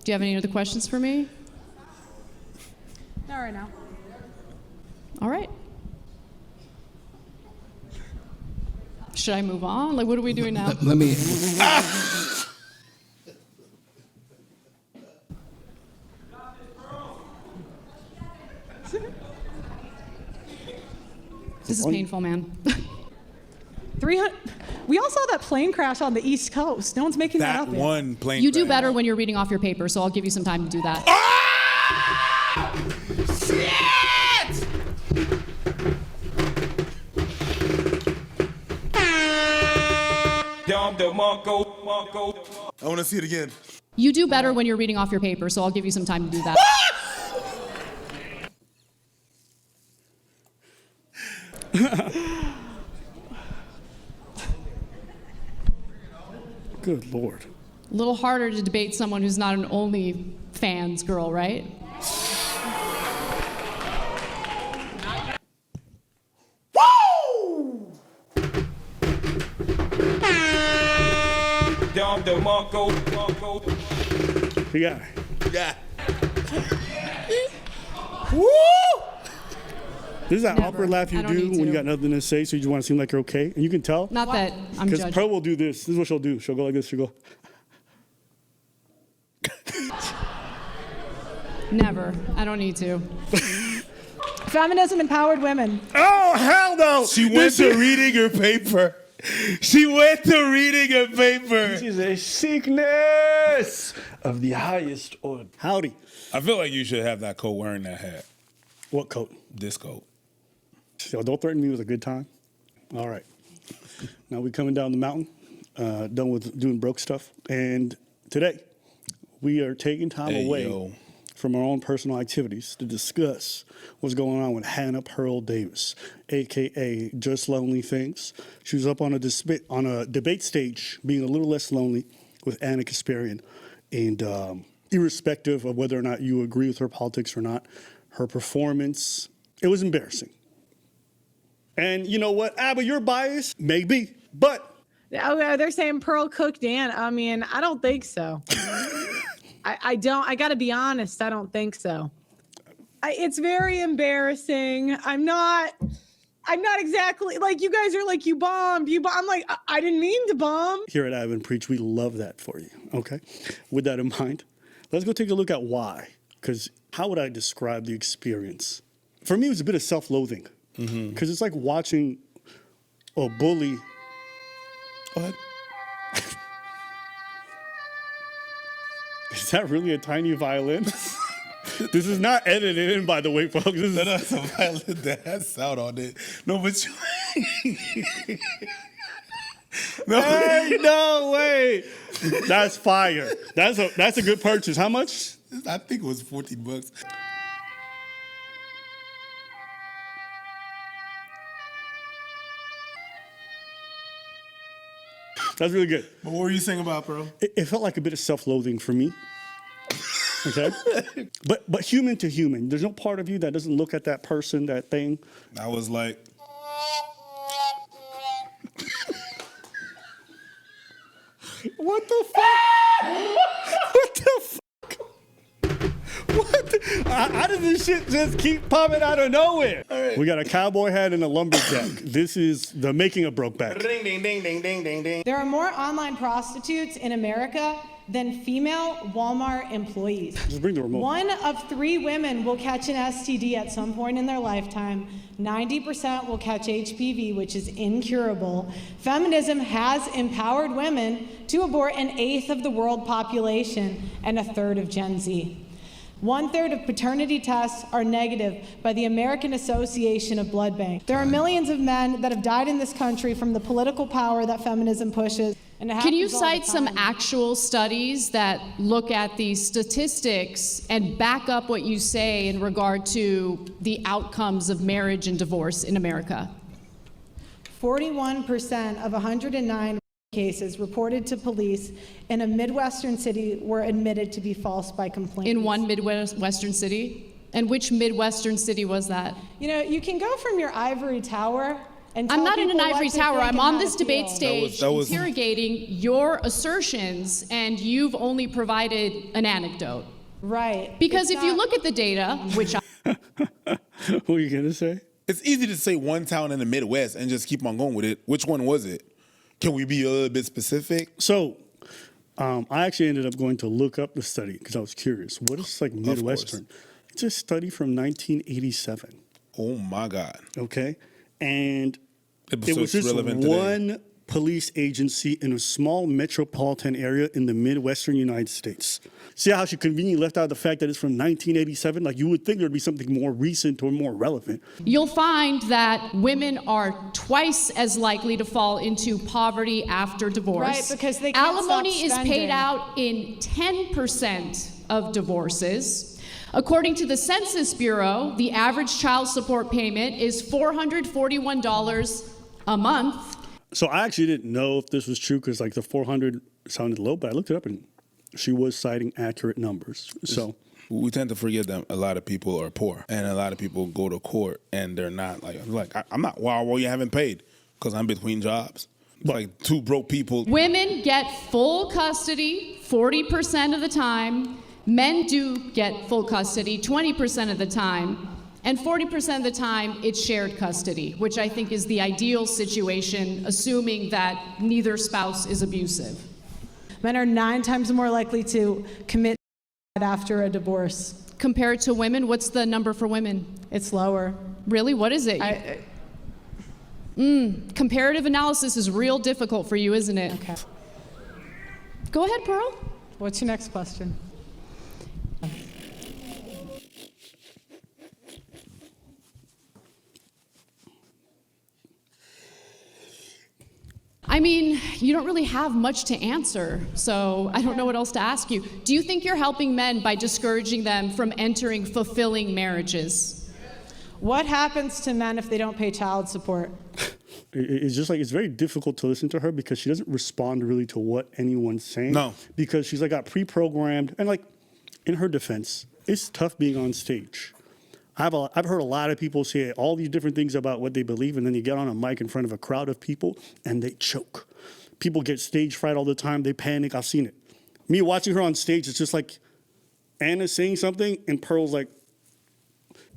Do you have any other questions for me? Not right now. All right. Should I move on? Like, what are we doing now? Let me. This is painful, man. 300. We all saw that plane crash on the East Coast. No one's making that up yet. That one plane You do crash. better when you're reading off your paper, so I'll give you some time to do that. Shit! I want to see it again. You do better when you're reading off your paper, so I'll give you some time to do that. Good Lord. A little harder to debate someone who's not an OnlyFans girl, right? Woo! Yeah. Yeah. Woo! This is that Never. awkward laugh you I don't do need when you to. got nothing to say, so you just want to seem like you're okay. And you can tell. Not that I'm Because judging. Pro will do this. This is what she'll do. She'll go like this. She'll go. Never. I don't need to. Feminism empowered women. Oh, hell no! She went to reading her paper. She went to reading her paper. This is a sickness of the highest order. Howdy. I feel like you should have that coat wearing that hat. What coat? This coat. So don't threaten me with a good time. All right. Now we coming down the mountain, done with doing broke stuff. And today, we are taking time away from our own personal activities to discuss what's going on with Hannah Pearl Davis, a.k.a. Just Lonely Things. She was up on a debate stage being a little less lonely with Anna Kasparian. And irrespective of whether or not you agree with her politics or not, her performance, it was embarrassing. And you know what? But you're biased. Maybe. But Oh, they're saying Pearl cooked Dan. I mean, I don't think so. I don't. I got to be honest. I don't think so. It's very embarrassing. I'm not exactly like you guys are like you bombed. I'm like I didn't mean to bomb. here at Advent Preach, we love that for you. Okay. With that in mind, let's go take a look at why. Because how would I describe the experience? For me, it was a bit of self-loathing. Because it's like watching a bully. Go ahead. Is that really a tiny violin? This is not edited in, by the way, folks. This is That's a violin that has sound on it. No, but you. No. Hey, no way. That's fire. That's a good purchase. How much? I think it was $14. That's really good. But what were you saying about, bro? It felt like a bit of self-loathing for me. Okay? But human to human. There's no part of you that doesn't look at that person, that thing. I was like, What the fuck? What the fuck? What the? How did this shit just keep popping out of nowhere? right. We got a cowboy hat and a lumberjack. This is the making of Brokeback. ding, ding, ding, ding, ding, ding, ding. There are more online prostitutes in America than female Walmart employees. Just bring the remote. 1 of 3 women will catch an STD at some point in their lifetime. 90% will catch HPV, which is incurable. Feminism has empowered women to abort 1/8 of the world population and 1/3 of Gen Z. 1/3 of paternity tests are negative by the American Association of Blood Bank. There are millions of men that have died in this country from the political power that feminism pushes. And it Can you happens all the cite some time. actual studies that look at these statistics and back up what you say in regard to the outcomes of marriage and divorce in America? 41% of 109 cases reported to police in a Midwestern city were admitted to be false by complainants. In one Midwestern city? And which Midwestern city was that? You know, you can go from your ivory tower and I'm tell not in an people what ivory to tower. think I'm and on how this to debate feel. stage That was- interrogating your assertions, and you've only provided an anecdote. Right. Because It's if you not- look at the data, which What were you going to say? It's easy to say one town in the Midwest and just keep on going with it. Which one was it? Can we be a little bit specific? So, I actually ended up going to look up the study because I was curious. What is like Midwestern? It's a study from 1987. Oh my God. Okay, and It it was just relevant today. one police agency in a small metropolitan area in the Midwestern United States. See how she conveniently left out the fact that it's from 1987? Like you would think there'd be something more recent or more relevant. you'll find that women are twice as likely to fall into poverty after divorce. Right, because they can't stop Alimony is spending. paid out in 10% of divorces. According to the Census Bureau, the average child support payment is $441 a month. So I actually didn't know if this was true because like the 400 sounded low, but I looked it up and she was citing accurate numbers. So We tend to forget that a lot of people are poor, and a lot of people go to court and they're not I'm not. Well, you haven't paid because I'm between jobs. It's like two broke people. Women get full custody 40% of the time. Men do get full custody 20% of the time. And 40% of the time, it's shared custody, which I think is the ideal situation, assuming that neither spouse is abusive. Men are 9 times more likely to commit after a divorce. Compared to women, what's the number for women? It's lower. Really? What is it? Comparative analysis is real difficult for you, isn't it? Okay. Go ahead, Pearl. What's your next question? I mean, you don't really have much to answer, so I don't know what else to ask you. Do you think you're helping men by discouraging them from entering fulfilling marriages? What happens to men if they don't pay child support? it's just like it's very difficult to listen to her because she doesn't respond really to what anyone's saying. No. Because she's like got pre-programmed and like in her defense, it's tough being on stage. I've heard a lot of people say all these different things about what they believe, and then you get on a mic in front of a crowd of people and they choke. People get stage fright all the time. They panic. I've seen it. Me watching her on stage, it's just like Anna's saying something and Pearl's like,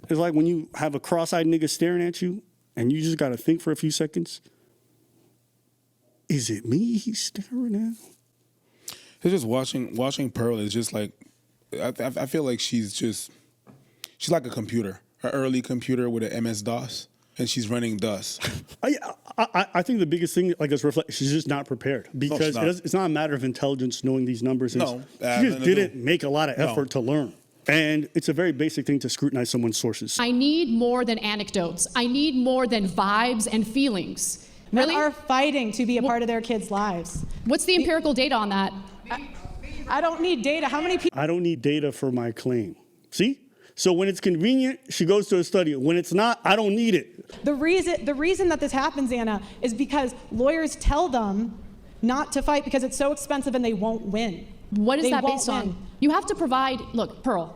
it's like when you have a cross-eyed nigga staring at you and you just got to think for a few seconds. Is it me he's staring at? It's just watching Pearl is just like, I feel like she's like a computer, an early computer with an MS-DOS, and she's running DOS. I think the biggest thing, like, is she's just not prepared because not. it's not a matter of intelligence knowing these numbers. No, she just didn't make a lot of effort to learn. And it's a very basic thing to scrutinize someone's sources. I need more than anecdotes. I need more than vibes and feelings. Men Really? are fighting to be a part of their kids' lives. What's the empirical data on that? I don't need data. How many people? I don't need data for my claim. See? So when it's convenient, she goes to a study. When it's not, I don't need it. The reason that this happens, Anna, is because lawyers tell them not to fight because it's so expensive and they won't win. What is They that won't based win. on? You have to provide, look, Pearl,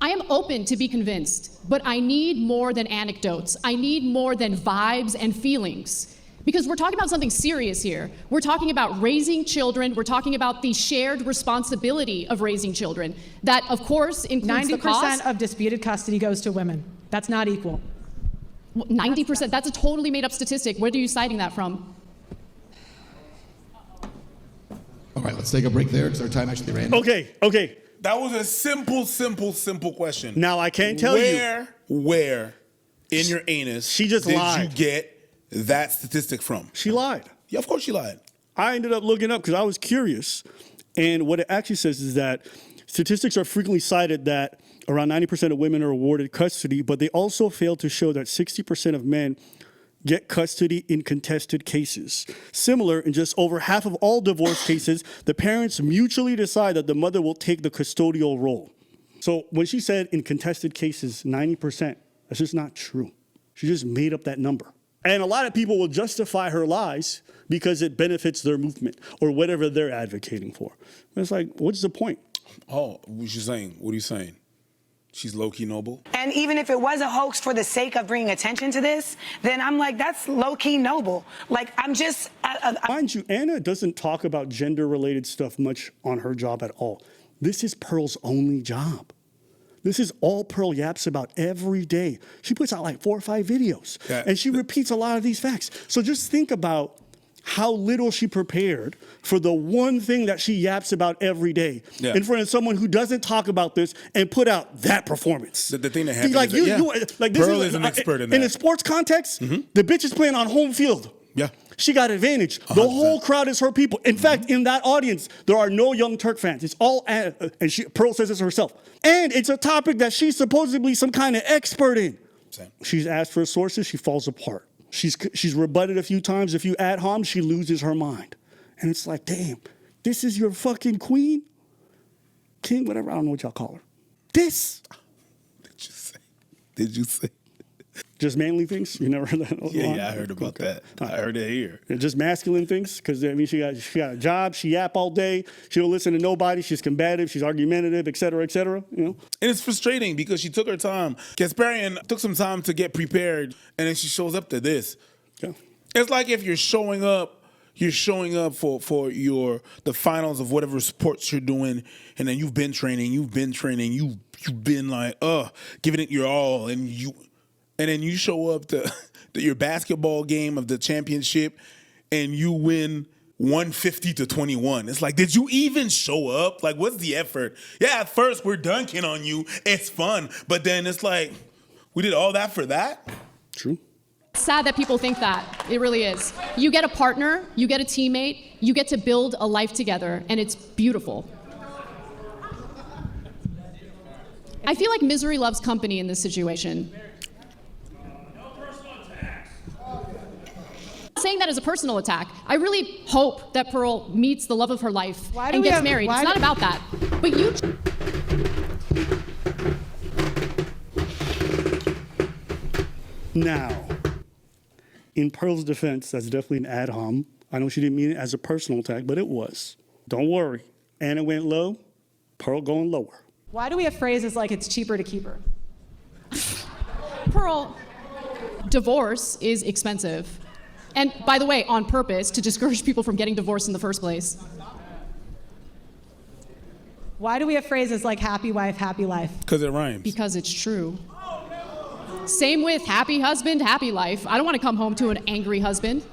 I am open to be convinced, but I need more than anecdotes. I need more than vibes and feelings. Because we're talking about something serious here. We're talking about raising children. We're talking about the shared responsibility of raising children. That, of course, includes the cost. 90% of disputed custody goes to women. That's not equal. 90%, that's a totally made up statistic. Where are you citing that from? All right, let's take a break there because our time actually ran. Okay. That was a simple question. Now I can't tell you. Where in your anus She just did lied. you get that statistic from? She lied. Yeah, of course she lied. I ended up looking up because I was curious. And what it actually says is that statistics are frequently cited that around 90% of women are awarded custody, but they also fail to show that 60% of men get custody in contested cases. Similar, in just over half of all divorce cases, the parents mutually decide that the mother will take the custodial role. So when she said in contested cases, 90%, that's just not true. She just made up that number. And a lot of people will justify her lies because it benefits their movement or whatever they're advocating for. And it's like, what's the point? Oh, what you saying? What are you saying? She's low-key noble. And even if it was a hoax for the sake of bringing attention to this, then I'm like, that's low-key noble. Like, I'm just... Mind you, Anna doesn't talk about gender-related stuff much on her job at all. This is Pearl's only job. This is all Pearl yaps about every day. She puts out like 4 or 5 videos, and she repeats a lot of these facts. So just think about how little she prepared for the one thing that she yaps about every day in front of someone who doesn't talk about this and put out that performance. The thing that happened like, is like this Pearl is an expert in that. In a sports context, the bitch is playing on home field. Yeah. She got advantage. 100%. The whole crowd is her people. In fact, in that audience, there are no Young Turk fans. It's all, and Pearl says this herself. And it's a topic that she's supposedly some kind of expert in. Same. She's asked for sources, she falls apart. She's rebutted a few times. If you ad hom, she loses her mind. And it's like, damn, this is your fucking queen? King, whatever, I don't know what y'all call her. This? Did you say? Just manly things? You never heard that? Yeah, I heard about that. I heard it here. Just masculine things? Because, I mean, she got a job, she yap all day, she don't listen to nobody, she's combative, she's argumentative, et cetera, you know? And it's frustrating because she took her time. Kasparian took some time to get prepared, and then she shows up to this. Yeah. It's like if you're showing up for the finals of whatever sports you're doing, and then you've been training, you've been like, giving it your all, and then you show up to your basketball game of the championship and you win 150-21. It's like, did you even show up? Like, what's the effort? Yeah, at first we're dunking on you. It's fun. But then it's like, we did all that for that? True. It's sad that people think that. It really is. You get a partner, you get a teammate, you get to build a life together, and it's beautiful. I feel like misery loves company in this situation. Saying that as a personal attack. I really hope that Pearl meets the love of her life and gets married. It's not about that. But you... Now, in Pearl's defense, that's definitely an ad hom. I know she didn't mean it as a personal attack, but it was. Don't worry. Anna went low, Pearl going lower. Why do we have phrases like it's cheaper to keep her? Pearl, divorce is expensive. And by the way, on purpose, to discourage people from getting divorced in the first place. Why do we have phrases like happy wife, happy life? Because it rhymes. Because it's true. Same with happy husband, happy life. I don't want to come home to an angry husband.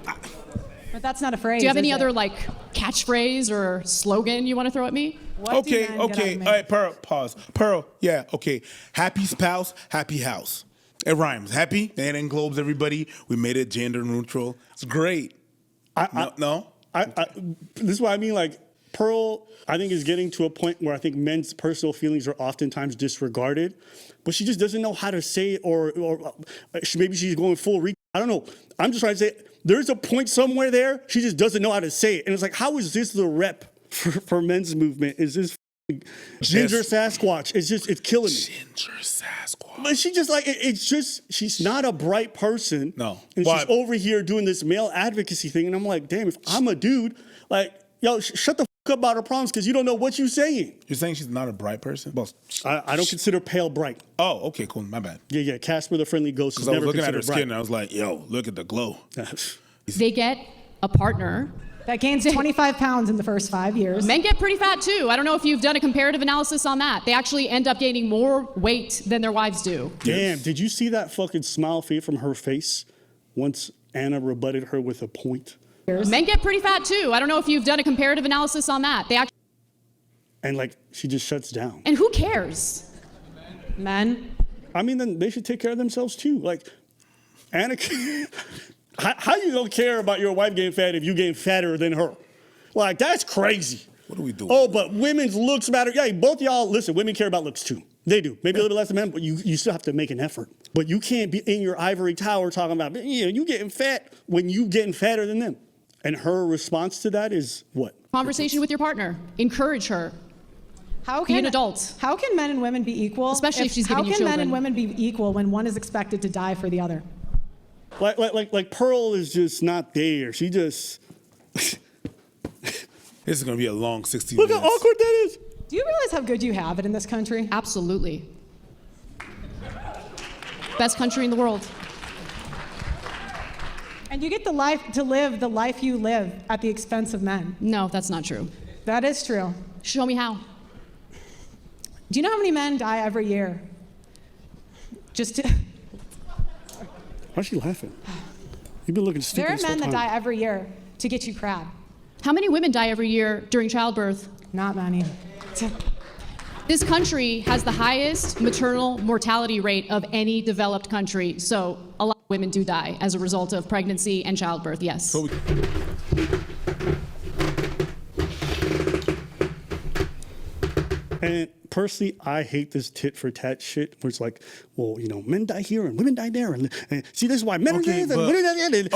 But that's not a phrase. Do you have any other like catchphrase or slogan you want to throw at me? Okay. All right, Pearl, pause. Pearl, yeah, okay. Happy spouse, happy house. It rhymes. Happy, and englobes everybody. We made it gender neutral. It's great. No? This is what I mean, like, Pearl, I think, is getting to a point where I think men's personal feelings are oftentimes disregarded, but she just doesn't know how to say it, or maybe she's going full I don't know. I'm just trying to say, there's a point somewhere there, she just doesn't know how to say it. And it's like, how is this the rep for men's movement? Is this Ginger Sasquatch? It's killing me. Ginger Sasquatch. But she just like, she's not a bright person. No. And she's over here doing this male advocacy thing. And I'm like, damn, if I'm a dude, like, yo, shut the fuck up about her problems because you don't know what you're saying. You're saying she's not a bright person? Well, I don't consider pale bright. Oh, okay, cool. My bad. Yeah. Casper the Friendly Ghost is Because I was never looking at her considered skin and bright. I was like, yo, look at the glow. They get a partner. That gains 25 pounds in the first 5 years. Men get pretty fat too. I don't know if you've done a comparative analysis on that. They actually end up gaining more weight than their wives do. Damn, did you see that fucking smile fade from her face once Anna rebutted her with a point? Men get pretty fat too. I don't know if you've done a comparative analysis on that. They actually... And like, she just shuts down. And who cares? Men. I mean, then they should take care of themselves too. Like, Anna... How you don't care about your wife getting fat if you getting fatter than her? Like, that's crazy. What are we doing? Oh, but women's looks matter. Yeah, both y'all, listen, women care about looks too. They do. Maybe a little bit less than men, but you still have to make an effort. But you can't be in your ivory tower talking about, yeah, you getting fat when you getting fatter than them. And her response to that is what? Conversation with your partner. Encourage her. Be an adult. How can men and women be equal? Especially if she's giving you children. How can men and women be equal when one is expected to die for the other? Like Pearl is just not there. She just... This is going to be a long 16 Look minutes. how awkward that is. Do you realize how good you have it in this country? Absolutely. Best country in the world. And you get to live the life you live at the expense of men. No, that's not true. That is true. Show me how. Do you know how many men die every year? Just to... Why's she laughing? You've been looking stupid. There are this whole men that time. die every year to get you crab. How many women die every year during childbirth? Not many. This country has the highest maternal mortality rate of any developed country, so a lot of women do die as a result of pregnancy and childbirth, yes. And personally, I hate this tit for tat shit where it's like, well, you know, men die here and women die there. And see, this is why men are there and women die there.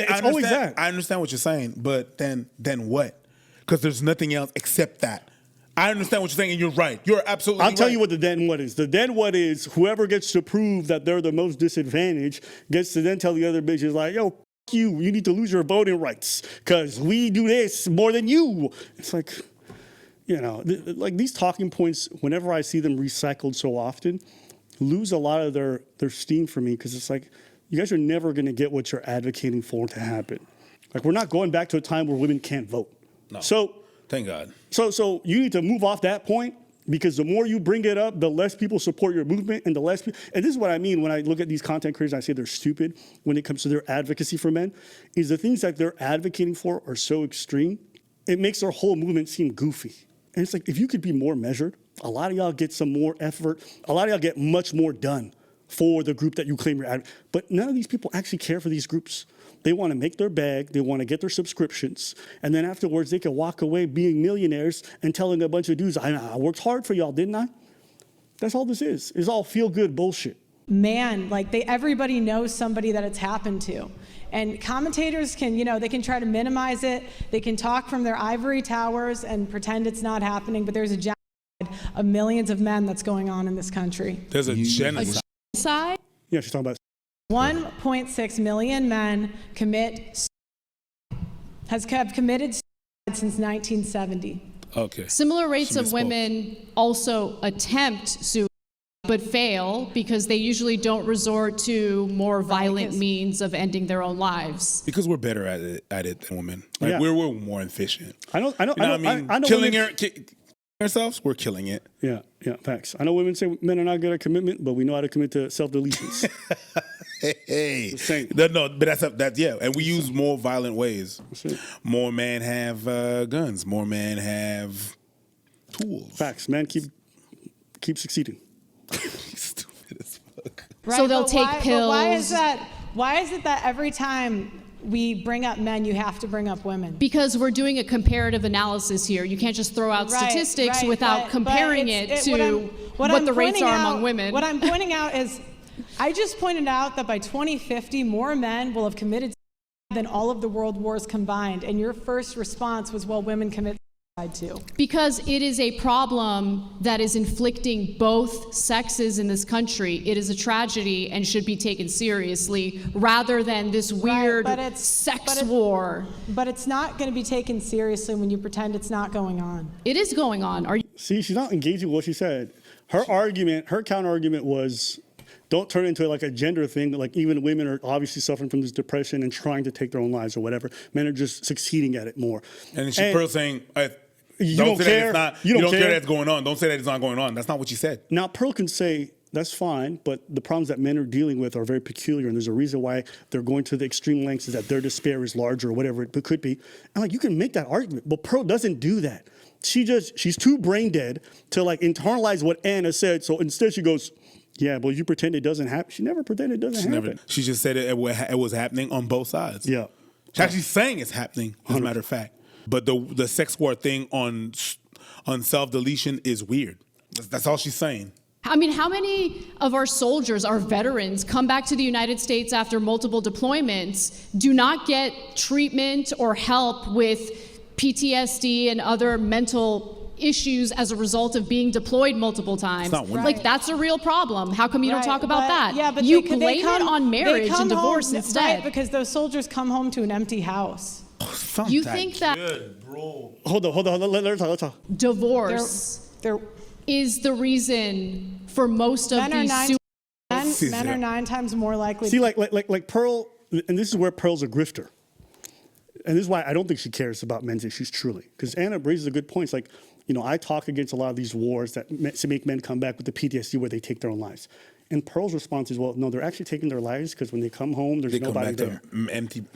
It's always that. I understand what you're saying, but then what? Because there's nothing else except that. I understand what you're saying, and you're right. You're absolutely right. I'll tell you what the then what is. The then what is whoever gets to prove that they're the most disadvantaged gets to then tell the other bitches like, yo, you need to lose your voting rights because we do this more than you. It's like, you know, like these talking points, whenever I see them recycled so often, lose a lot of their steam for me because it's like, you guys are never going to get what you're advocating for to happen. Like, we're not going back to a time where women can't vote. No. So, thank God. So you need to move off that point because the more you bring it up, the less people support your movement and the less people, and this is what I mean when I look at these content creators, I say they're stupid when it comes to their advocacy for men, is the things that they're advocating for are so extreme, it makes their whole movement seem goofy. And it's like, if you could be more measured, a lot of y'all get some more effort, a lot of y'all get much more done for the group that you claim you're advocating. But none of these people actually care for these groups. They want to make their bag, they want to get their subscriptions, and then afterwards they can walk away being millionaires and telling a bunch of dudes, I worked hard for y'all, didn't I? That's all this is. It's all feel-good bullshit. Man, like everybody knows somebody that it's happened to. And commentators can, you know, they can try to minimize it. They can talk from their ivory towers and pretend it's not happening, but there's a genocide of millions of men that's going on in this country. There's a genocide. Side? Yeah, she's talking about 1.6 million men have committed suicide since 1970. Okay. Similar rates She of misspoke. women also attempt suicide but fail because they usually don't resort to more violent because- means of ending their own lives. Because we're better at it than women. Like Yeah. we're more efficient. I know. You know what I mean? I know Killing women- ourselves, we're killing it. Yeah, facts. I know women say men are not good at commitment, but we know how to commit to self-deletions. Hey, Same. no, but that's yeah, and we use more violent ways. it. More men have guns. More men have tools. Facts. Man, keep succeeding. Stupid as fuck. So they'll but take But pills. why is it that every time we bring up men, you have to bring up women? Because we're doing a comparative analysis here. You can't just throw out statistics without but comparing it to what the rates are among women. What I'm pointing out is, I just pointed out that by 2050, more men will have committed suicide than all of the world wars combined. And your first response was, well, women commit suicide too. Because it is a problem that is inflicting both sexes in this country. It is a tragedy and should be taken seriously rather than this weird sex war. But it's not going to be taken seriously when you pretend it's not going on. It is going on. Are you? See, she's not engaging with what she said. Her counter argument was, don't turn it into like a gender thing. Like even women are obviously suffering from this depression and trying to take their own lives or whatever. Men are just succeeding at it more. And she's Pearl saying, you don't don't say care. that it's not. You don't care. that's going on. Don't say that it's not going on. That's not what she said. Now, Pearl can say, that's fine, but the problems that men are dealing with are very peculiar, and there's a reason why they're going to the extreme lengths is that their despair is larger or whatever it could be. And like, you can make that argument, but Pearl doesn't do that. She's too brain dead to like internalize what Anna said, so instead she goes, yeah, but you pretend it doesn't happen. She never pretended it doesn't happen. She just said it was happening on both sides. Yeah. She's actually saying it's happening, as a matter of fact. But the sex war thing on self-deletion is weird. That's all she's saying. I mean, how many of our soldiers, our veterans, come back to the United States after multiple deployments, do not get treatment or help with PTSD and other mental issues as a result of being deployed multiple times? not women. Like, that's a real problem. How come you don't talk about that? Yeah, but you they blame come, it on marriage and divorce home, instead. Right, because those soldiers come home to an empty house. You think that Hold on. Let's talk. divorce They're is the reason for most of men are these 9 suicides? men men are 9 times more likely. See, like Pearl, and this is where Pearl's a grifter. And this is why I don't think she cares about men's issues truly. Because Anna raises a good point. It's like, I talk against a lot of these wars that make men come back with the PTSD where they take their own lives. And Pearl's response is, well, no, they're actually taking their lives because when they come home, there's nobody there. Empty.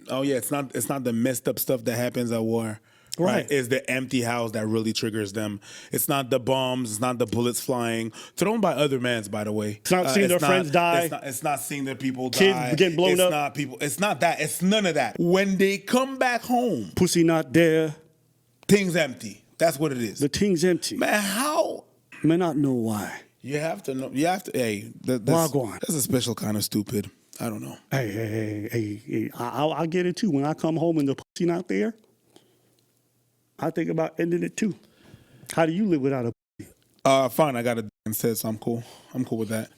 Oh yeah, it's not the messed up stuff that happens at war. Right. It's the empty house that really triggers them. It's not the bombs. It's not the bullets flying. Thrown by other men, by the way. It's not seeing their friends die. It's not seeing their people die. Kids getting blown up. It's not people. It's not that. It's none of that. When they come back home, pussy not there. Things empty. That's what it is. The thing's empty. Man, how? May not know why. You have to know. You have to. Hey, that's a special kind of stupid. I don't know. Hey. I'll get it too. When I come home and the pussy not there, I think about ending it too. How do you live without a pussy? Fine. I got a instead, so I'm cool. I'm cool with that.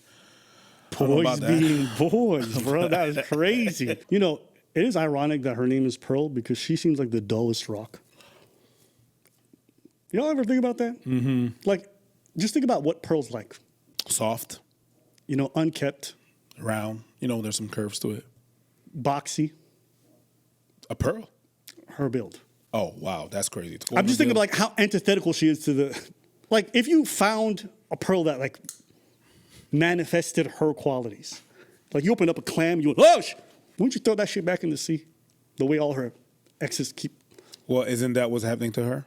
Boys being boys, bro. That is crazy. It is ironic that her name is Pearl because she seems like the dullest rock. Y'all ever think about that? Mm-hmm. Like, just think about what Pearl's like. Soft. Unkept. Round. There's some curves to it. Boxy. A Pearl? Her build. Oh, wow. That's crazy. I'm just thinking about how antithetical she is to the... Like, if you found a Pearl that, manifested her qualities. Like, you open up a clam, you wouldn't you throw that shit back in the sea? The way all her exes keep... Well, isn't that what's happening to her?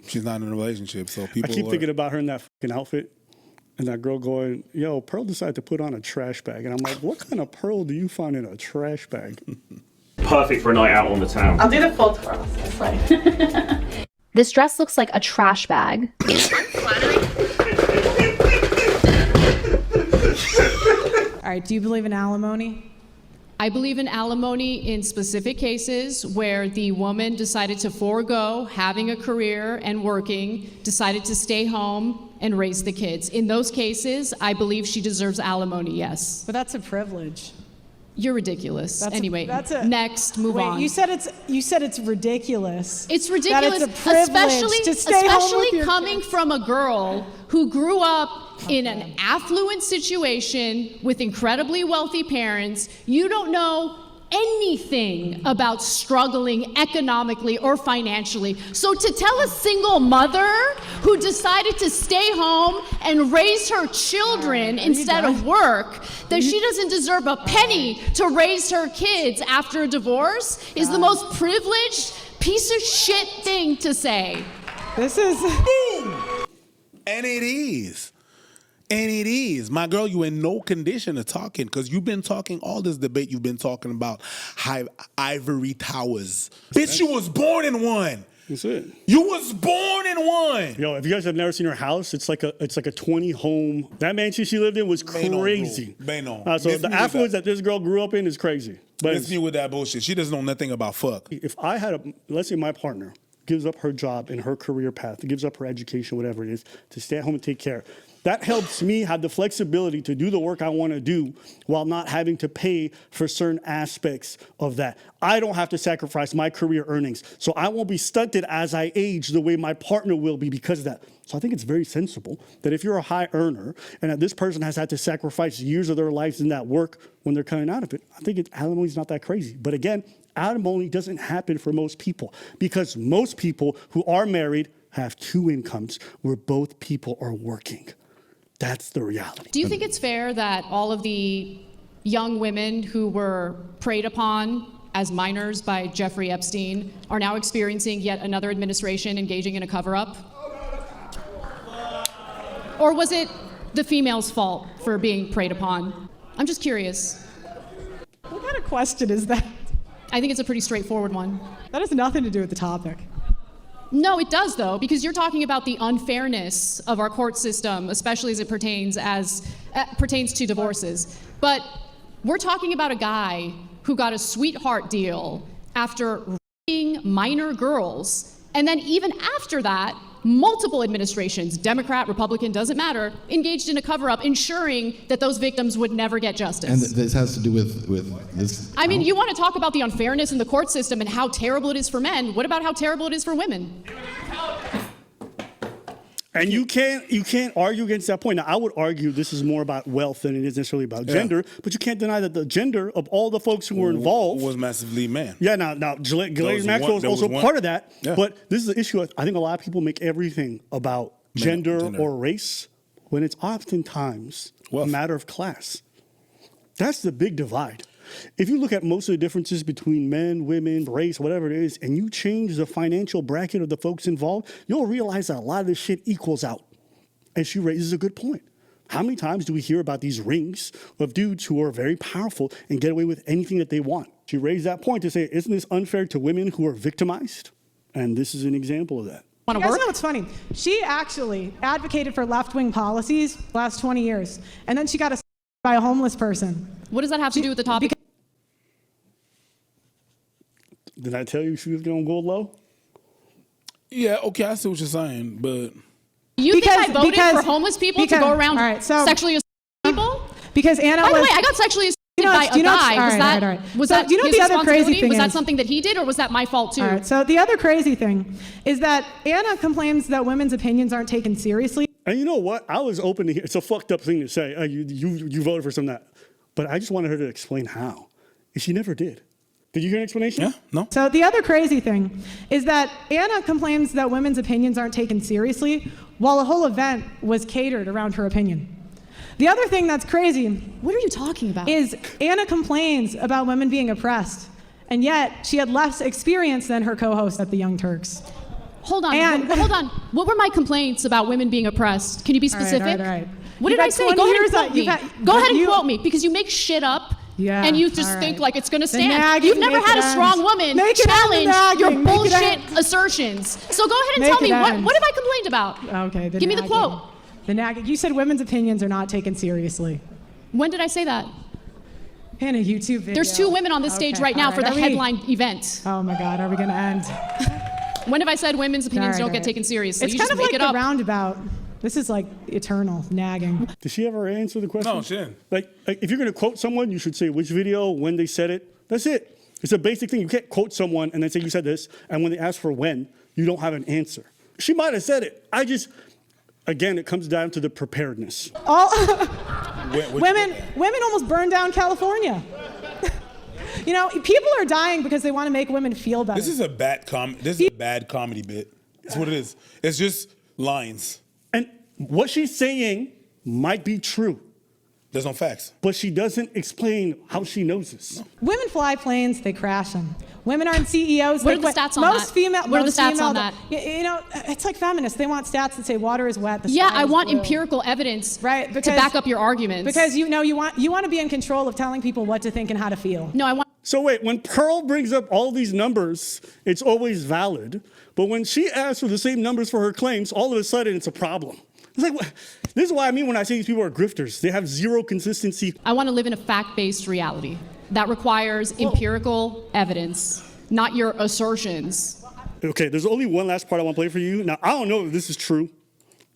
She's not in a relationship, so people... I keep thinking about her in that fucking outfit, and that girl going, yo, Pearl decided to put on a trash bag. And I'm like, what kind of Pearl do you find in a trash bag? Perfect for a night out on the town. I'll do the full twirl. That's fine. This dress looks like a trash bag. All right, do you believe in alimony? I believe in alimony in specific cases where the woman decided to forego having a career and working, decided to stay home and raise the kids. In those cases, I believe she deserves alimony, yes. But that's a privilege. You're ridiculous. Next, move on. You said it's ridiculous. It's ridiculous, that it's a privilege to stay home with your coming kids. from a girl who grew up in an affluent situation with incredibly wealthy parents. You don't know anything about struggling economically or financially. So to tell a single mother who decided to stay home and raise her children instead of work that she doesn't deserve a penny to raise her kids after a divorce is the most privileged piece of shit thing to say. This is... Boom! And it is. And it is. My girl, you in no condition of talking because you've been talking all this debate. You've been talking about ivory towers. Bitch, you was born in one. That's it. You was born in one. Yo, if you guys have never seen her house, it's like a 20 home. That mansion she lived in was crazy. So the affluence that this girl grew up in is crazy. But it's me with that bullshit. She doesn't know nothing about fuck. If I had let's say my partner gives up her job and her career path, gives up her education, whatever it is, to stay at home and take care. That helps me have the flexibility to do the work I want to do while not having to pay for certain aspects of that. I don't have to sacrifice my career earnings, so I won't be stunted as I age the way my partner will be because of that. So I think it's very sensible that if you're a high earner and that this person has had to sacrifice years of their lives in that work when they're coming out of it, I think alimony's not that crazy. But again, alimony doesn't happen for most people because most people who are married have 2 incomes where both people are working. That's the reality. Do you think it's fair that all of the young women who were preyed upon as minors by Jeffrey Epstein are now experiencing yet another administration engaging in a cover-up? Or was it the female's fault for being preyed upon? I'm just curious. What kind of question is that? I think it's a pretty straightforward one. That has nothing to do with the topic. No, it does, though, because you're talking about the unfairness of our court system, especially as it pertains to divorces. But we're talking about a guy who got a sweetheart deal after raping minor girls, and then even after that, multiple administrations, Democrat, Republican, doesn't matter, engaged in a cover-up, ensuring that those victims would never get justice. And this has to do with this. I mean, you want to talk about the unfairness in the court system and how terrible it is for men. What about how terrible it is for women? And you can't argue against that point. Now, I would argue this is more about wealth than it is necessarily about gender, but you can't deny that the gender of all the folks who were involved was massively man. Yeah, now Ghislaine Maxwell is also part of that, but this is the issue. I think a lot of people make everything about gender or race when it's oftentimes a matter of class. That's the big divide. If you look at most of the differences between men, women, race, whatever it is, and you change the financial bracket of the folks involved, you'll realize that a lot of this shit equals out. And she raises a good point. How many times do we hear about these rings of dudes who are very powerful and get away with anything that they want? She raised that point to say, isn't this unfair to women who are victimized? And this is an example of that. You guys know what's funny? She actually advocated for left-wing policies the last 20 years, and then she got assaulted by a homeless person. What does that have to do with the topic? Did I tell you she was going to go low? Yeah, okay, I see what you're saying, but... You think I voted for homeless people to go around sexually assaulting people? Because Anna By the way, I got sexually assaulted by a guy. Was that his responsibility? Was that something that he did, or was that my fault too? All right, so the other crazy thing is that Anna complains that women's opinions aren't taken seriously. And you know what? I was open to hear. It's a fucked up thing to say. You voted for some of that. But I just wanted her to explain how. And she never did. Did you hear an explanation? Yeah, no. So the other crazy thing is that Anna complains that women's opinions aren't taken seriously, while a whole event was catered around her opinion. The other thing that's crazy, what are you talking about? Is Anna complains about women being oppressed, and yet she had less experience than her co-host at the Young Turks. Hold on, hold on. What were my complaints about women being oppressed? Can you be specific? All right. What did I say? Go ahead and quote me. Go ahead and quote me, because you make shit up. Yeah, and you just think like it's going to stand. You've never had a strong woman challenge your bullshit assertions. So go ahead and tell me, what have I complained about? Okay. Give me the quote. The nagging. You said women's opinions are not taken seriously. When did I say that? In a YouTube video. There's 2 women on this stage right now for the headline event. Oh my God, are we going to end? When have I said women's opinions don't get taken seriously? It's kind of like the roundabout. This is like eternal nagging. Did she ever answer the question? No, she didn't. Like if you're going to quote someone, you should say which video, when they said it. That's it. It's a basic thing. You can't quote someone and then say you said this, and when they ask for when, you don't have an answer. She might have said it. Again, it comes down to the preparedness. Women almost burned down California. You know, people are dying because they want to make women feel better. This is a bad comedy bit. That's what it is. It's just lines. And what she's saying might be true. There's no facts. But she doesn't explain how she knows this. Women fly planes, they crash them. Women aren't CEOs. What are the stats on that? What are the stats on that? You know, it's like feminists. They want stats that say water is wet. Yeah, I want empirical evidence to back up your arguments. Because you want to be in control of telling people what to think and how to feel. No, I want. So wait, when Pearl brings up all these numbers, it's always valid. But when she asks for the same numbers for her claims, all of a sudden it's a problem. It's like, this is what I mean when I say these people are grifters. They have zero consistency. I want to live in a fact-based reality that requires empirical evidence, not your assertions. Okay, there's only one last part I want to play for you. Now, I don't know if this is true,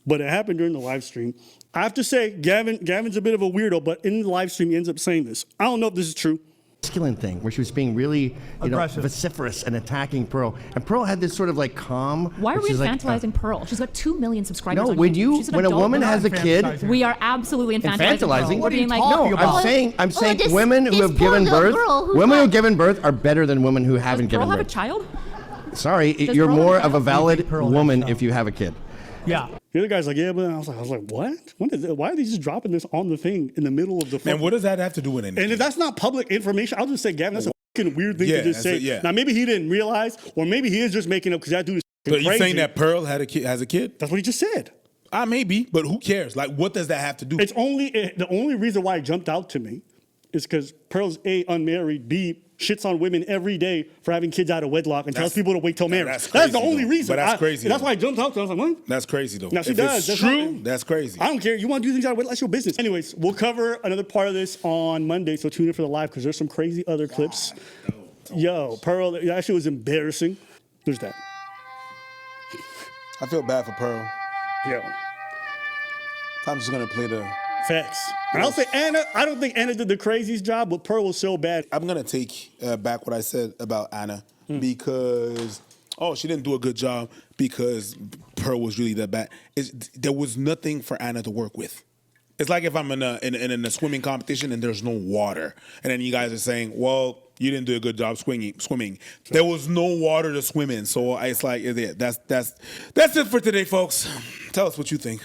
but it happened during the live stream. I have to say, Gavin's a bit of a weirdo, but in the live stream, he ends up saying this. I don't know if this is true. Masculine thing where she was being really, vociferous and attacking Pearl, and Pearl had this sort of like calm. Why are we infantilizing Pearl? She's got 2 million subscribers. No, when a woman has a kid, we are absolutely infantilizing. What are you talking about? I'm saying women who have given birth, women who have given birth are better than women who haven't given birth. Does Pearl have a child? Sorry, you're more of a valid woman if you have a kid. Yeah. The other guy's like, yeah, but I was like, what? Why are they just dropping this on the thing in the middle of the phone? Man, what does that have to do with anything? And if that's not public information, I'll just say, Gavin, that's a fucking weird thing to just say. Now, maybe he didn't realize, or maybe he is just making up because that dude is crazy. But you saying that Pearl has a kid? That's what he just said. Maybe, but who cares? Like, what does that have to do? It's the only reason why it jumped out to me is because Pearl's A, unmarried, B, shits on women every day for having kids out of wedlock and tells people to wait till marriage. That's the only reason. But that's crazy. That's why I jumped out to. I was like, what? That's crazy though. Now she does. That's true. That's crazy. I don't care. You want to do things out of wedlock? That's your business. Anyways, we'll cover another part of this on Monday. So tune in for the live because there's some crazy other clips. Yo, Pearl, that shit was embarrassing. There's that. I feel bad for Pearl. Yeah. I'm just gonna play the facts. And I'll say Anna, I don't think Anna did the craziest job, but Pearl was so bad. I'm going to take back what I said about Anna because, she didn't do a good job because Pearl was really that bad. There was nothing for Anna to work with. It's like if I'm in a swimming competition and there's no water, and then you guys are saying, well, you didn't do a good job swimming. There was no water to swim in. So it's like, that's it for today, folks. Tell us what you think.